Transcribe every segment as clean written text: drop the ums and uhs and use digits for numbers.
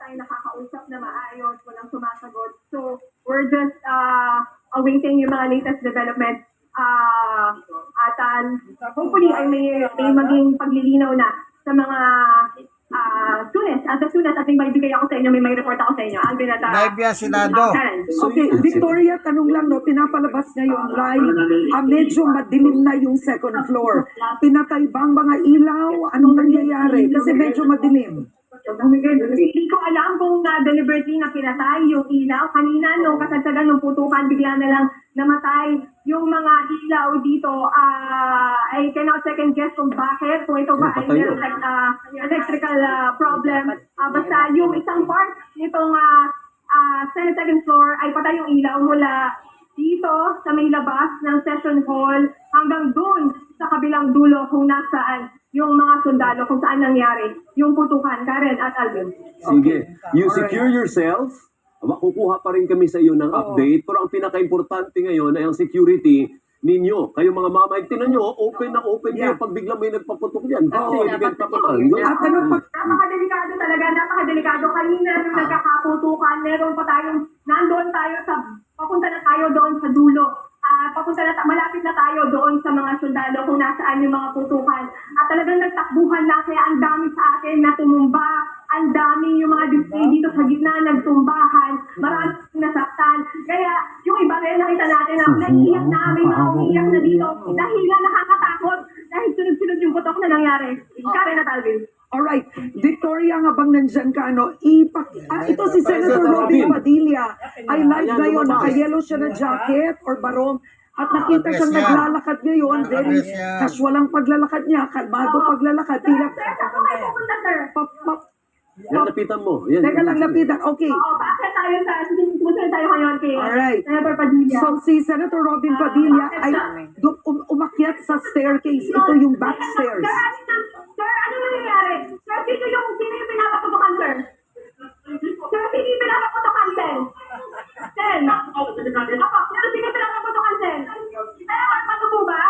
tayo nakakausap na maayos, walang sumasagot. So, we're just awaiting yung mga latest developments. At hopefully ay may maging paglilinaw na sa mga as soon as ating maibigay ako sa inyo, may report ako sa inyo. Alvin at Live yan, Senado. Okay, Victoria, tanong lang, no, pinapalabas ngayon live, medyo madilim na yung second floor. Pinatay ba ang mga ilaw? Anong nangyayari? Kasi medyo madilim. Hindi ko alam kung deliberately na pinatay yung ilaw. Kanina, nung kasagsagan ng putukan, bigla na lang namatay yung mga ilaw dito. I cannot second guess kung bakit. Kung ito ba ay meron electrical problem. Basta yung isang part nitong second floor ay patay yung ilaw mula dito sa may labas ng session hall hanggang dun sa kabilang dulo kung nasaan yung mga sundalo, kung saan nangyari yung putukan. Karen at Alvin. Sige. You secure yourself. Makukuha pa rin kami sa iyo ng update. Pero ang pinaka-importante ngayon ay ang security ninyo. Kayo mga mama, tingnan nyo, open na open kayo pag biglang may nagpaputok yan. Napakadelikado talaga, napakadelikado. Kanina nung nagkakaputukan, meron pa tayong, nandoon tayo sa, papunta na tayo doon sa dulo. Malapit na tayo doon sa mga sundalo kung nasaan yung mga putukan. At talagang nagtakbuhan na, kaya ang dami sa atin na tumumba, ang dami yung mga display dito sa gitna, nagtumbahan, maraming nasaktan. Kaya yung iba rin nakita natin na naiiyak na, may mga umiiyak na dito. Dahil nga nakakatakot, dahil sunod-sunod yung putok na nangyari. Karen at Alvin. Alright, Victoria, habang nandyan ka, ito si Senator Robin Padilla, ay live ngayon, naka-yellow siya na jacket or barong, at nakita siyang naglalakad ngayon, very casual ang paglalakad niya, kalmado paglalakad, tila. Yan, lapitan mo. Yan. Teka lang, lapitan, okay. Oo, bakit tayo tayo ngayon kay Senator Padilla. So, si Senator Robin Padilla ay umakyat sa staircase, ito yung back stairs. Sir, ano nangyayari? Sir, sino yung pinapaputukan, sir? Sir, sino yung pinapaputukan, Sen? Sen? Ako, sino yung pinapaputukan, Sen? Senator Patubo ba?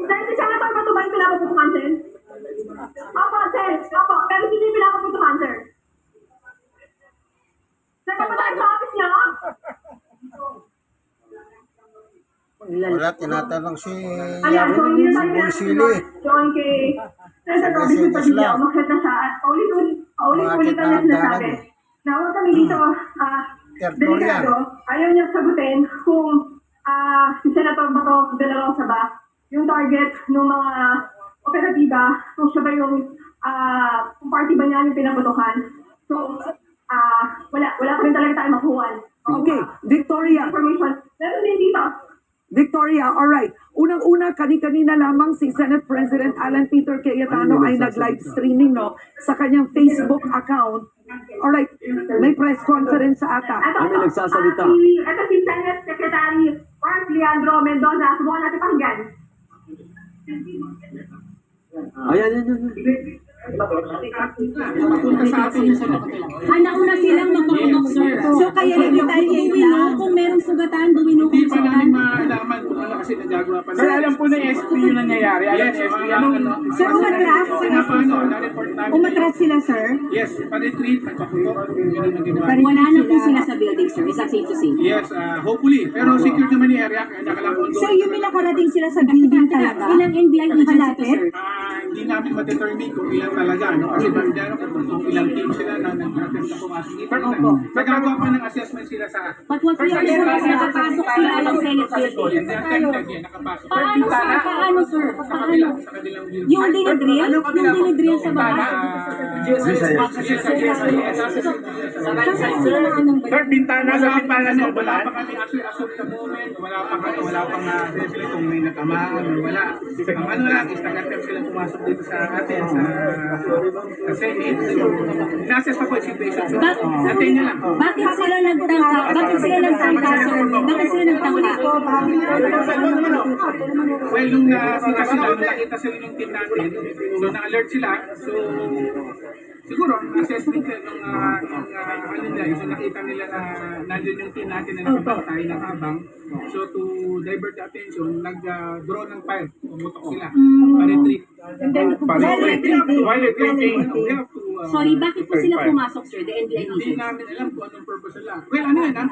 Sen, si Senator Patubo yung pinapaputukan, Sen? Opo, Sen. Opo, pero sino yung pinapaputukan, sir? Sir, kapunta sa office niyo? Wala, tinatanong si Ayan, so hindi na tayo Bunsili. doon kay Senator Robin Padilla, umakyat na siya at paulit-ulit na niya sinasabi na huwag kami dito delikado. Ayaw niya sagutin kung si Senator Bato de la Rosa ba yung target ng mga operatiba, kung siya ba yung kung party ba niya yung pinaputukan. So, wala pa rin talaga tayo makuha. Okay, Victoria. Information. Meron din dito. Victoria, alright. Unang-una, kanina lamang si Senate President Alan Peter Cayetano ay nag-live streaming sa kanyang Facebook account. Alright, may press conference sa ata. May nagsasalita. Ito si Senate Secretary Mark Leandro Mendoza. Subukan natin pakinggan. Ayan. Nauna silang magpaputok, sir. So, kaya hindi tayo kung merong sugatan, duwino kung Hindi pa namin sugatan. malaman kung ano kasi nagagawa pa. Sir, alam po na SP yung nangyayari. Yes, SP. Sir, umatras? Na-report namin. Umatras sila, sir? Yes, pa-retreat, nagpaputok. Yun ang nagawa. Wala na po sila sa building, sir. Is that safe to say? Yes, hopefully. Pero secure naman yung area. Kaya nakalakon doon. Sir, yung may nakarating sila sa building talaga? Ilang NBI agents ito, sir? Hindi namin ma-determine kung ilang talaga. Kasi bandero kung ilang team sila na nag-attempt na pumasok dito. Nagagawa pa ng assessment sila sa... But what we are sure is nakapasok sila ng Senate building. Hindi, attempted yan. Nakapasok. Paano, sir? Paano, sir? Sa kabilang building. Yung dinidrill? Yung dinidrill sa baba? Sir, bintana sa bintana na wala pa kami actually as of the moment, wala pang definitely kung may natamaan o wala. Ang ano lang is nag-attempt silang pumasok dito sa atin sa Senate. Inassess pa po yung situation. So, natin nyo lang. Bakit sila nagtangka? Bakit sila nagtangka, sir? Bakit sila nagtangka? Well, nung nakita sila yung team natin, so na-alert sila. So, siguro, assessment ng ano nila, so nakita nila na nandun yung team natin na nakapatay, nakabang. So to divert the attention, nag-draw ng fire, pumutok sila, pa-retreat. While retreating. We have to Sorry, bakit po sila pumasok, sir? The NBI Hindi agents. namin alam kung anong purpose nila. Well, ano yan, ha?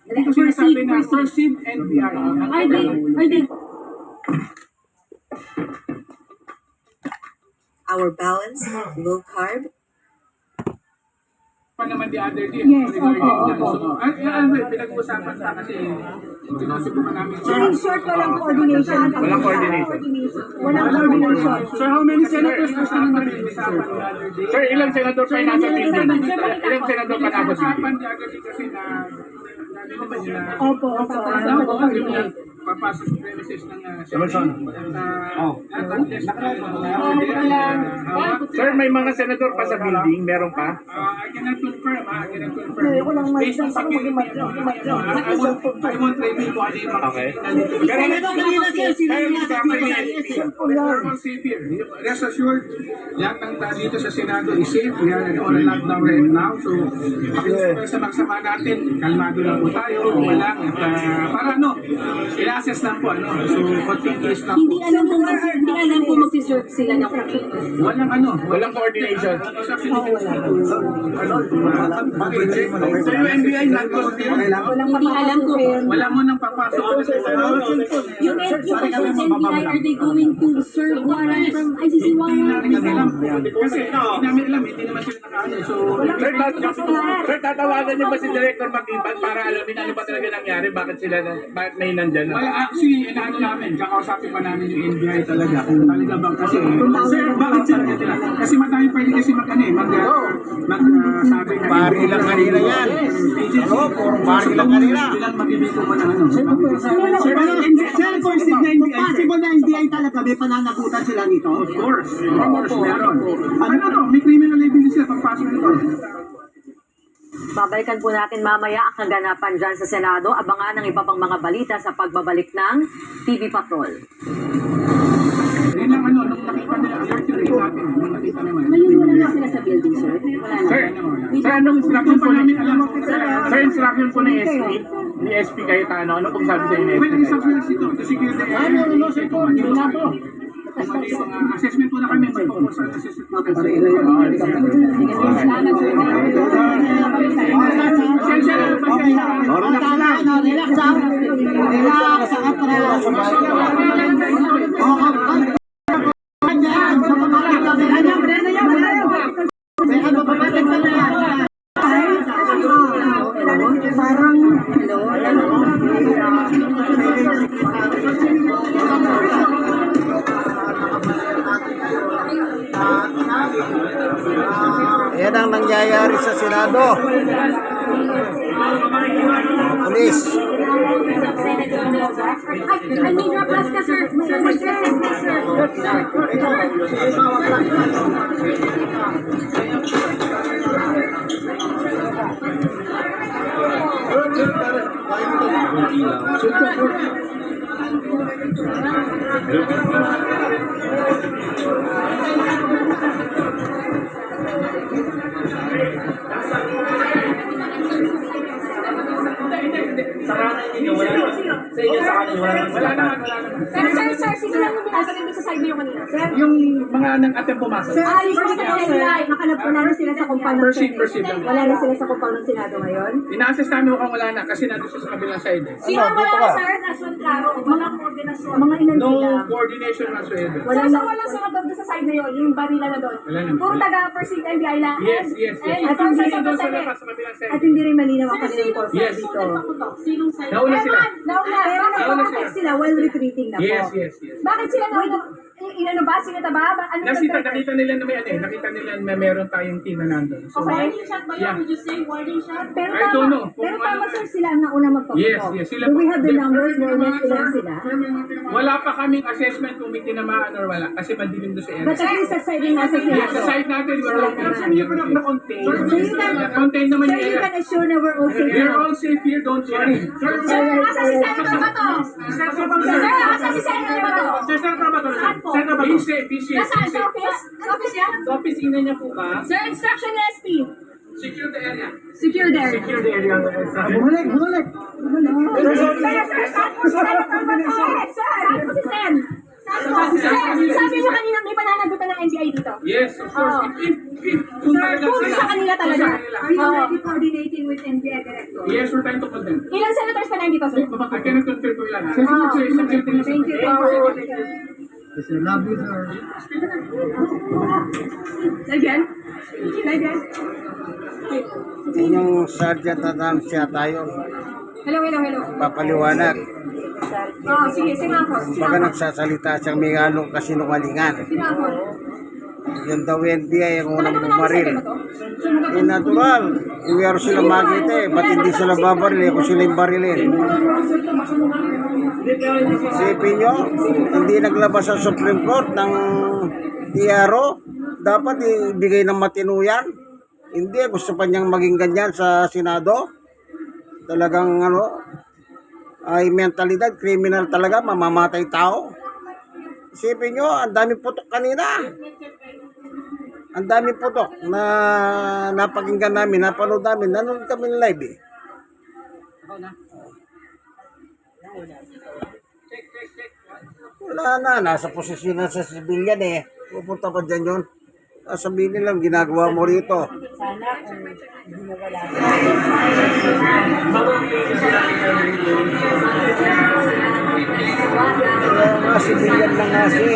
Hindi ko sinasabi na perceived NBI. Are they Our balanced, low carb, Pa naman the other day. Yes, regarding opo, that. opo. So, pinag-uusapan pa kasi sinusubukan namin. So in short, walang coordination. Walang coordination. Walang coordination. So how many senators gusto nyo nag-uusapan the other day? Sir, ilang senador pa yung nasa building? Ilang senador pa nasa building? Usapan the other day kasi na naman nila. Opo. Papasok sa premises ng Senate. Sir, may mga senador pa sa building? Meron pa? I cannot confirm, I cannot confirm. Based on security, I won't reveal kung ano yung mga Okay. We're all safe here. Rest assured, lahat ng tao dito sa Senado is safe. We are on a lockdown right now. So, sa magsama natin, kalmado lang po tayo, lang. At para i-assess lang po. So, continuous lang po. hindi alam po magsiserve sila ng fraction. Walang coordination. So, yung NBI nag-confirm. Hindi alam ko. Wala mo nang papasok. Yung NBI, are they going to serve warrant from ICC warrant? Kasi hindi namin alam, hindi naman sila nakaano. So, Sir, tatawagan niyo ba si Director Mag-Iban para alamin ano ba talaga nangyari? Bakit may nandyan na? well, actually, inaano namin, kakausapin pa namin yung NBI talaga. Kung talaga bang kasi, sir, bakit sila nila? Kasi madami pa rin kasi magsabi na Bari lang kanina yan. Puro bari lang kanina. Bilang mabibito pa ng ano. Sir, possible na NBI talaga may pananagutan sila nito? Of course, meron. May criminal liability sila pagpasok nito. Babalikan po natin mamaya ang kaganapan dyan sa Senado. Abangan ang iba pang mga balita sa pagbabalik ng TV Patrol. Yun lang nung nakita nila, alert yung rate natin, nung nakita naman. Ngayon wala na sila sa building, sir. Wala na. Sir, anong instruction po ni Sir, instruction po ni SP? Ni SP Cayetano, ano pong sabi sa inyo? Well, instructions ito, to secure the area. Kung ano yung mga assessment po na kami, may focus on assessment po kasi. Yan ang nangyayari sa Senado. Pulis. I need your plus ka, sir. Sir, sino lang yung binasa dito sa side niyo kanina? Sir? Yung mga nang-attempt pumasok. Yung nakalap ko na rin sila sa compound ng Perceive Senate. lang. Wala na sila sa compound ng Senado ngayon. Ina-assess namin mukhang wala na kasi nandun siya sa kabilang side. Sino wala, sir? Nasyon klaro. Mga koordinasyon. Mga ilan No sila. coordination whatsoever. Walang sunod doon sa side na yun, yung barila na doon. Wala naman. Puro taga-perceive NBI lang. Yes. At Kung hindi sino doon sa labas sa kabilang side. At hindi rin malinaw ang kanilang purpose Yes. dito. Sinong side? Nauna sila. Nauna, pero nagpapatay sila while retreating na po. Yes. Bakit sila nauna? Inano ba? Sinata ba? Ano Nakita nila na may nakita nila na meron tayong team na nandun. So, Warning shot ba yun? Yeah. Would you say warning shot? Pero I don't know. Pero Kung tama ano- sir sila ang nauna magpaputok. Yes. Sila Do we po. have the numbers? More or less ilan sila? Wala pa kaming assessment kung may tinamaan or wala kasi madilim doon sa But area. at least sa side yung nasa Yes, sa Senado. side natin, we're okay. Na-contain. So you can, Na-contain naman so yung you area. can assure na we're all safe We're now. all safe here, don't worry. Sir, asa si Senator ba to? Sir, asa si Senator ba to? Senator ba to? Saan po? Be safe, be safe. Nasaan? Sa office? Sa office niya? Sa opisina niya po ba? Sir, instruction ni SP. Secure the area. Secure there. Secure the area. Bumalik! Sir, saan po si Senator ba to? Sir, saan po si Sen? Sabi mo kanina may pananagutan ng NBI dito. Yes, of course. Oo. If kung talagang Kung sa kanila talaga. Are you already coordinating with NBI director? Yes, we're trying to call them. Ilan senators pa nandito, sir? I cannot confirm ko lang. Thank you. Again? Again? Yung Sergeant at Arms siya tayo, Hello. papaliwanag. Sige, sinako. Baga nagsasalita siyang may halong kasinungalingan. Sinako. Yung daw NBI ang unang bumaril. Natural. Iwero sila makita ba't hindi sila babaril kung sila yung barilin. Isipin nyo, hindi naglabas ang Supreme Court ng TRO. Dapat ibigay ng matinuyan. Hindi, gusto pa niyang maging ganyan sa Senado. Talagang ay mentalidad, criminal talaga, mamamatay tao. Isipin nyo, ang daming putok kanina. Ang daming putok na napakinggan namin, napanood namin, nanonood kami ng live eh. Wala na, nasa posisyon na sa civilian eh. Pupunta pa dyan yun. Sabihin nilang ginagawa mo rito. Sana kung ginawala. Kaya nga, civilian lang kasi.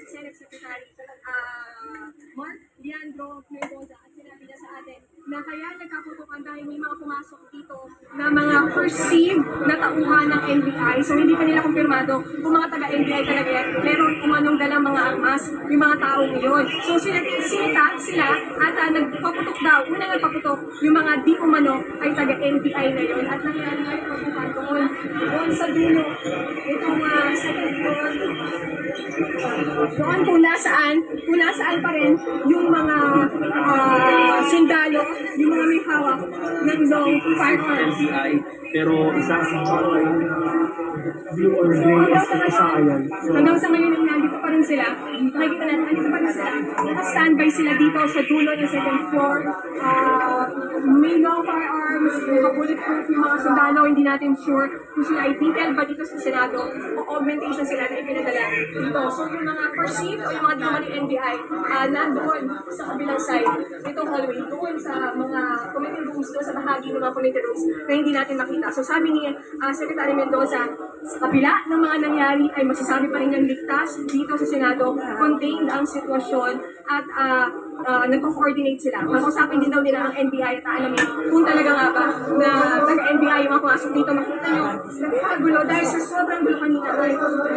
Senate Secretary Mark Leandro Mendoza at sinabi niya sa atin na kaya nagkaputukan dahil may mga pumasok dito na mga perceived na tauhan ng NBI. So hindi pa nila kumpirmado kung mga taga-NBI talaga yan, pero umanong dalang mga armas yung mga taong yun. So sinita sila at nagpaputok daw, unang nagpaputok yung mga di umano ay taga-NBI na yun at nangyari nga yung doon sa dulo itong second floor doon kung nasaan pa rin yung mga sundalo, yung mga may hawak ng long firearms. Pero isa Hanggang sa ngayon, nandito pa rin sila. Makikita natin, nandito pa rin sila. Naka-standby sila dito sa dulo ng second floor. May long firearms, naka-bulletproof yung mga sundalo. Hindi natin sure kung sila ay detail ba dito sa Senado o augmentation sila na ipinadala dito. So yung mga perceived o yung mga di ng NBI, nandoon sa kabilang side, itong hallway, doon sa mga committee rooms, doon sa bahagi ng mga committee rooms na hindi natin makita. So sabi ni Secretary Mendoza, sa kabila ng mga nangyari ay masasabi pa rin ng ligtas dito sa Senado, contained ang sitwasyon at nagko-coordinate sila. Makausapin din daw nila ang NBI at alamin kung talaga nga ba na taga-NBI yung mga pumasok dito. Makita nyo, nagkagulo dahil sa sobrang gulo kanina ay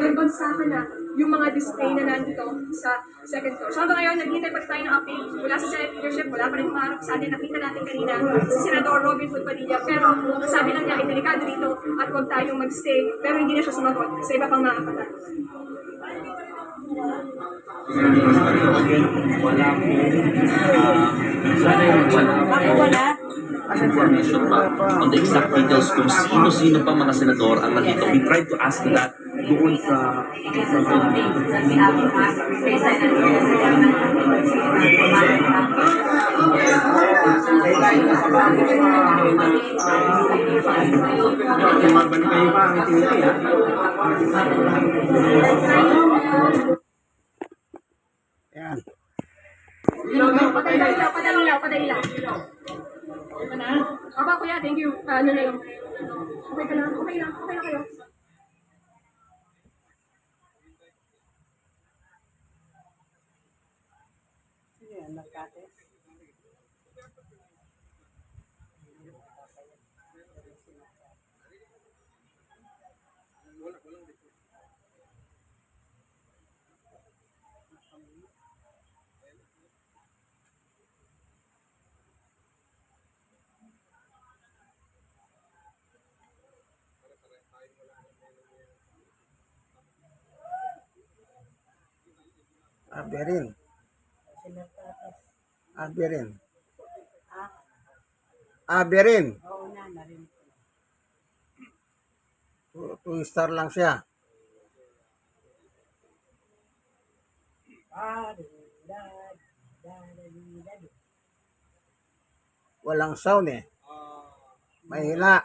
nagbagsakan na yung mga display na nandito sa second floor. So hanggang ngayon, naghihintay pa rin tayo ng update mula sa Senate leadership, wala pa rin umarap sa atin. Nakita natin kanina si Senador Robin Hood Padilla, pero sabi lang niya ay delikado dito at huwag tayong mag-stay, pero hindi na siya sumagot sa iba pang mga kapatid. Wala. Information pa on the exact details kung sino-sino pa mga senador ang nandito. We tried to ask that doon sa Yan. Padailaw. Aba, kuya, thank you. Ano na yun? Okay ka lang? Okay lang kayo. Aberin. Two-star lang siya. Walang sound eh. Mahina.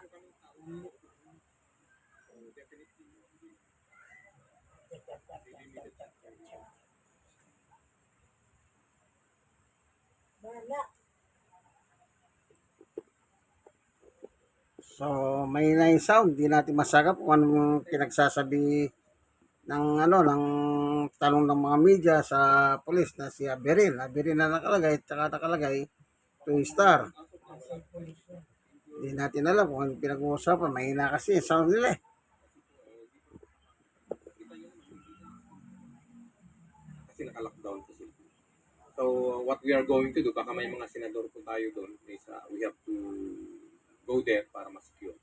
So, mahina yung sound. Di natin masagap kung anong pinagsasabi ng ng tanong ng mga media sa pulis na si Aberin. Aberin na nakalagay, tsaka nakalagay 2 star. Hindi natin alam kung anong pinag-uusapan. Mahina kasi yung sound nila eh. Kasi naka-lockdown kasi. So, what we are going to do, baka may mga senador po tayo doon, is we have to go there para ma-secure.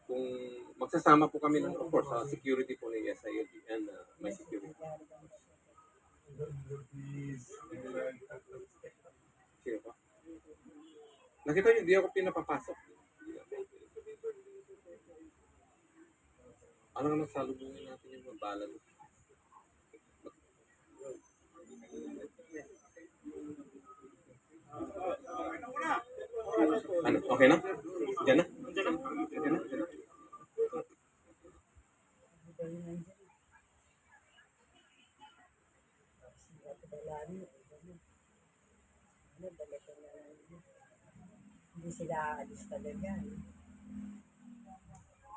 Kung magsasama po kami ng, of course, sa security po ng SILD and my security. Sino pa? Nakita niyo, di ako pinapapasok. Ano naman salubungin natin yung mga balan? Ano? Okay na? Diyan na? Diyan na? Hindi sila aalis talaga.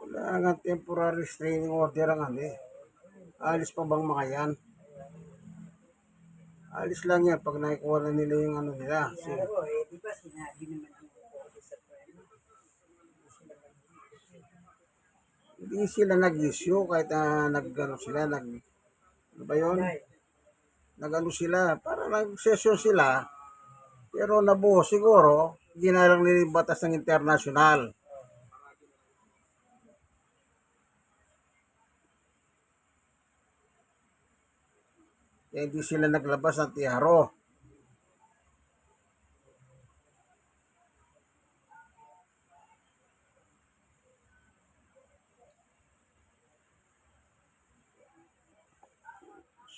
Wala nga temporary restraining order ang eh. Alis pa bang mga yan? Alis lang yan pag naikuha na nila yung nila. Pero di ba sinabi naman ang sa Hindi sila nag-issue kahit sila, ano ba yun? Nag-ano sila, parang nag-session sila, pero nabuo siguro, ginalang nila yung batas ng international. Kaya hindi sila naglabas ng tiyaro.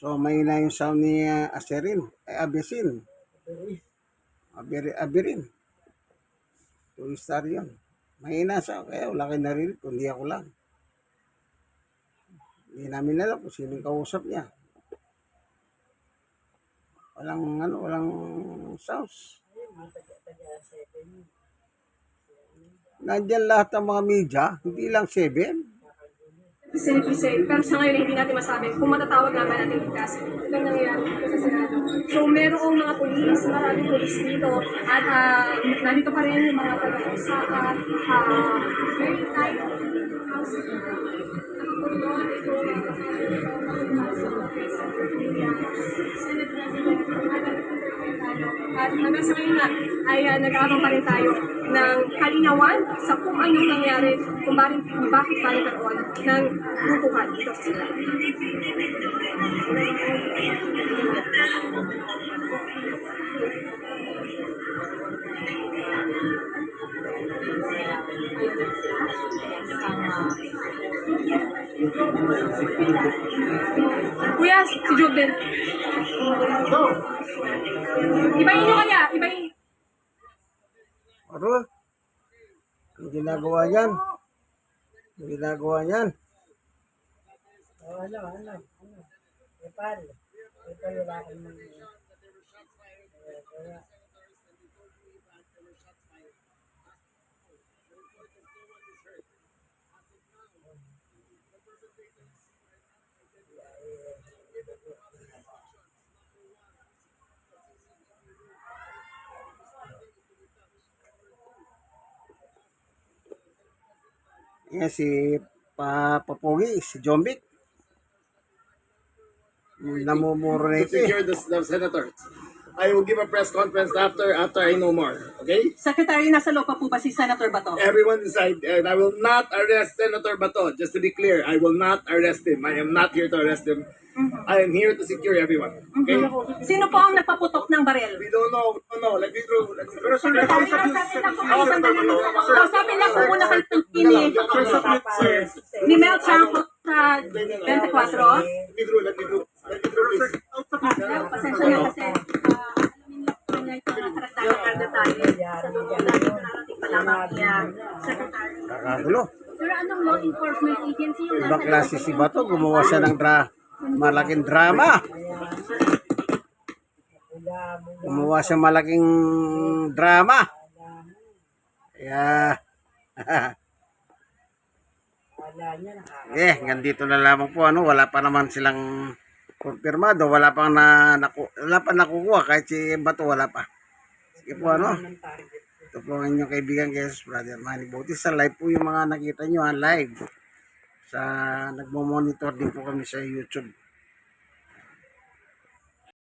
So, may na yung sound ni Abesin. Aberin. 2 star yun. Mahina siya. Kaya wala kayo narinig, kundi ako lang. Hindi namin alam kung sino yung kausap niya. Walang sounds. Nandiyan lahat ng mga media, hindi lang 7. Pero sa ngayon hindi natin masabi kung matatawag nga ba natin yung kaso. Ito ang nangyayari dito sa Senado. So merong mga pulis, maraming pulis dito at nandito pa rin yung mga taga-usapan, very tight house. Nakakulong ito Senate President at hanggang sa ngayon nga ay nag-aabang pa rin tayo ng kalinawan sa kung anong nangyari, kung bakit ba nagkaroon ng butuhan dito sa Senado. Kuya, si Jubel. Ibahin nyo kaya, ibahin. Ano? Ang ginagawa niyan? Ang ginagawa niyan? Ano? Epal wala kang Yan si Papogi, si Jombik. Namumuro na ito Secure the senator. I will give a press conference after I know more. Okay? Secretary, nasa loob pa po ba si Senator Bato? Everyone decide, and I will not arrest Senator Bato. Just to be clear, I will not arrest him. I am not here to arrest him. I am here to secure everyone. Okay? Sino po ang nagpaputok ng baril? We don't know. Let me through. Secretary, kausapin lang po muna kayo ng ni Mel Chanco sa 24. Let me through. Pasensya na kasi alamin lang po niya yung mga karagdagang detalye sa mga nararating pa lamang niya, Secretary. Kakagulo. Pero anong law enforcement agency yung Ibang klase si Bato, gumawa siya ng malaking drama. Gumawa siya malaking drama. Kaya, ganito na lamang po, wala pa naman silang kumpirmado, wala pa nakukuha, kahit si Bato wala pa. Sige po, ito po ang inyong kaibigan, guys, Brother Manny Bautista. Live po yung mga nakita nyo, live. Nagmo-monitor din po kami sa YouTube.